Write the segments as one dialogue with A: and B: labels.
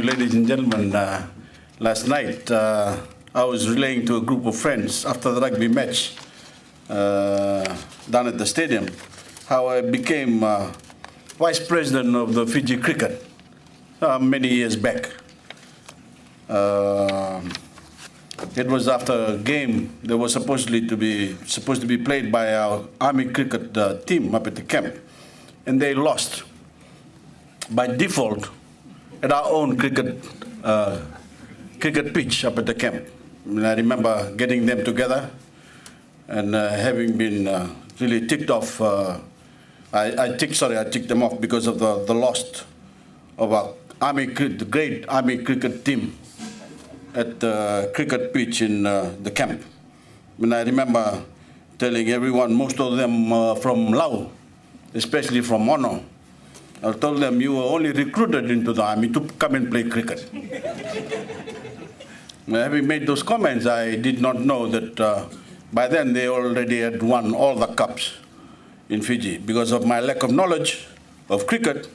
A: you, ladies and gentlemen. Last night, I was relaying to a group of friends after the rugby match down at the stadium how I became vice president of the Fiji cricket many years back. It was after a game that was supposed to be played by our army cricket team up at the camp, and they lost by default at our own cricket pitch up at the camp. And I remember getting them together and having been really ticked off. I ticked them off because of the loss of our the great army cricket team at the cricket pitch in the camp. And I remember telling everyone, most of them from Laos, especially from Ono, I told them, you were only recruited into the army to come and play cricket. Having made those comments, I did not know that by then they already had won all the cups in Fiji. Because of my lack of knowledge of cricket,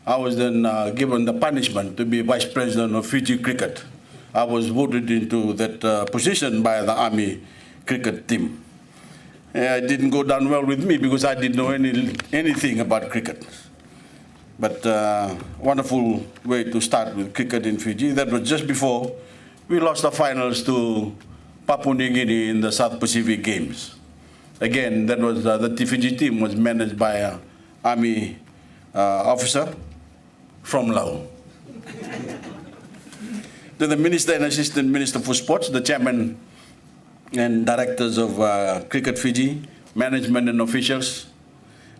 A: I was then given the punishment to be vice president of Fiji cricket. I was voted into that position by the army cricket team. It didn't go down well with me because I didn't know anything about cricket. But wonderful way to start with cricket in Fiji. That was just before we lost the finals to Papua New Guinea in the South Pacific Games. Again, that was the Fiji team was managed by an army officer from Laos. To the Minister and Assistant Minister for Sports, the chairman and directors of Cricket Fiji, management and officials,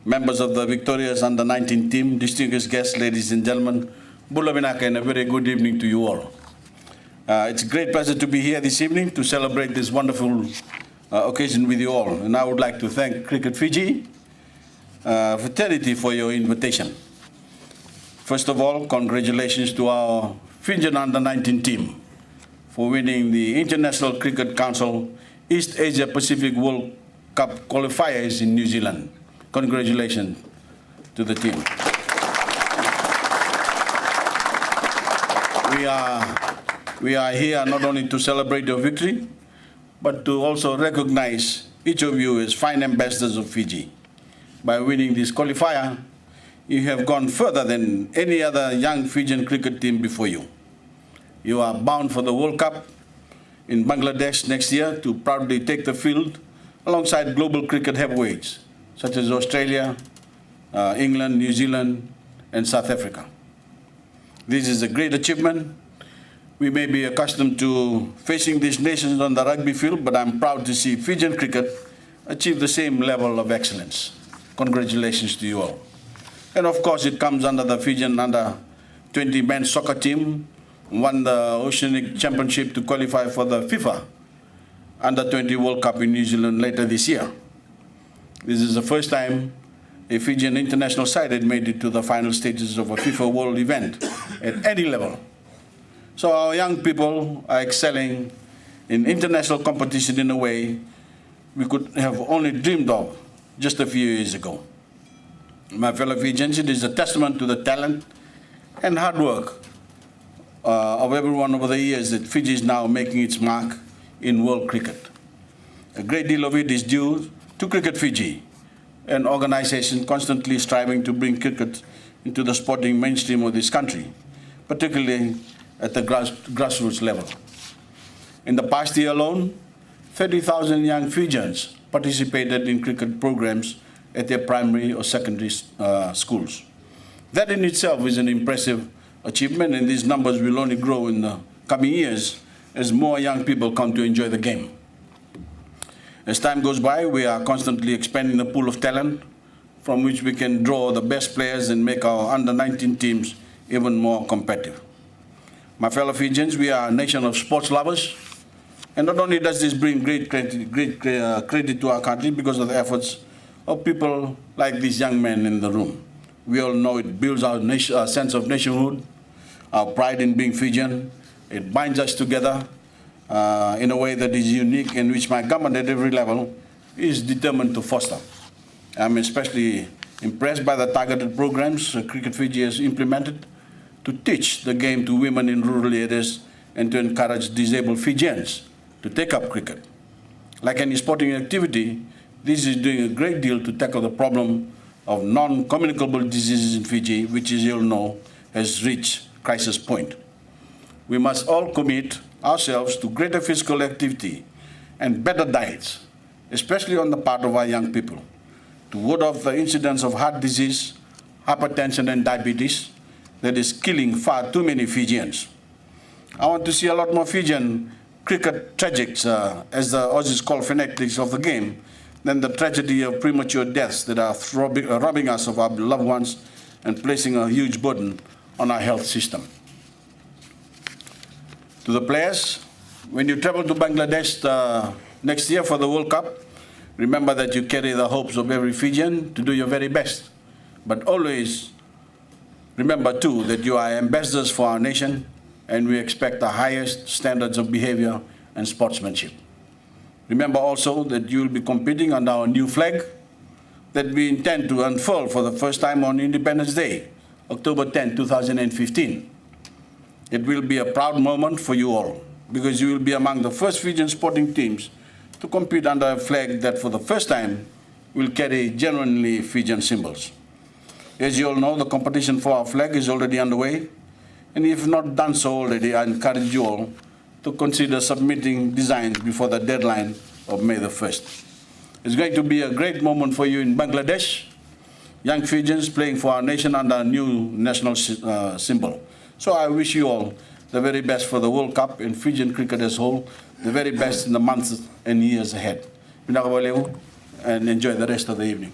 A: members of the victorious under-19 team, distinguished guests, ladies and gentlemen, Bula Vinaka, and a very good evening to you all. It's a great pleasure to be here this evening to celebrate this wonderful occasion with you all. And I would like to thank Cricket Fiji fraternity for your invitation. First of all, congratulations to our Fijian under-19 team for winning the International Cricket Council East Asia Pacific World Cup qualifiers in New Zealand. Congratulations to the team. We are here not only to celebrate your victory, but to also recognize each of you as fine ambassadors of Fiji. By winning this qualifier, you have gone further than any other young Fijian cricket team before you. You are bound for the World Cup in Bangladesh next year to proudly take the field alongside global cricket heavyweights, such as Australia, England, New Zealand, and South Africa. This is a great achievement. We may be accustomed to facing these nations on the rugby field, but I'm proud to see Fijian cricket achieve the same level of excellence. Congratulations to you all. And of course, it comes under the Fijian under-20 men's soccer team, won the Oceanic Championship to qualify for the FIFA Under-20 World Cup in New Zealand later this year. This is the first time a Fijian international side had made it to the final stages of a FIFA World event at any level. So our young people are excelling in international competition in a way we could have only dreamed of just a few years ago. My fellow Fijians, it is a testament to the talent and hard work of everyone over the years that Fiji is now making its mark in world cricket. A great deal of it is due to Cricket Fiji, an organization constantly striving to bring cricket into the sporting mainstream of this country, particularly at the grassroots level. In the past year alone, 30,000 young Fijians participated in cricket programs at their primary or secondary schools. That in itself is an impressive achievement, and these numbers will only grow in the coming years as more young people come to enjoy the game. As time goes by, we are constantly expanding the pool of talent from which we can draw the best players and make our under-19 teams even more competitive. My fellow Fijians, we are a nation of sports lovers, and not only does this bring great credit to our country because of the efforts of people like these young men in the room. We all know it builds our sense of nationhood, our pride in being Fijian. It binds us together in a way that is unique, and which my government at every level is determined to foster. I'm especially impressed by the targeted programs Cricket Fiji has implemented to teach the game to women in rural areas and to encourage disabled Fijians to take up cricket. Like any sporting activity, this is doing a great deal to tackle the problem of non-communicable diseases in Fiji, which, as you all know, has reached crisis point. We must all commit ourselves to greater physical activity and better diets, especially on the part of our young people, to ward off the incidence of heart disease, hypertension, and diabetes that is killing far too many Fijians. I want to see a lot more Fijian cricket tragics, as the Aussies call fanatics of the game, than the tragedy of premature deaths that are robbing us of our loved ones and placing a huge burden on our health system. To the players, when you travel to Bangladesh next year for the World Cup, remember that you carry the hopes of every Fijian to do your very best. But always remember, too, that you are ambassadors for our nation, and we expect the highest standards of behavior and sportsmanship. Remember also that you will be competing under our new flag that we intend to unfurl for the first time on Independence Day, October 10, 2015. It will be a proud moment for you all, because you will be among the first Fijian sporting teams to compete under a flag that for the first time will carry genuinely Fijian symbols. As you all know, the competition for our flag is already underway, and if not done so already, I encourage you all to consider submitting designs before the deadline of May the 1st. It's going to be a great moment for you in Bangladesh, young Fijians playing for our nation under a new national symbol. So I wish you all the very best for the World Cup and Fijian cricket as a whole, the very best in the months and years ahead. And enjoy the rest of the evening.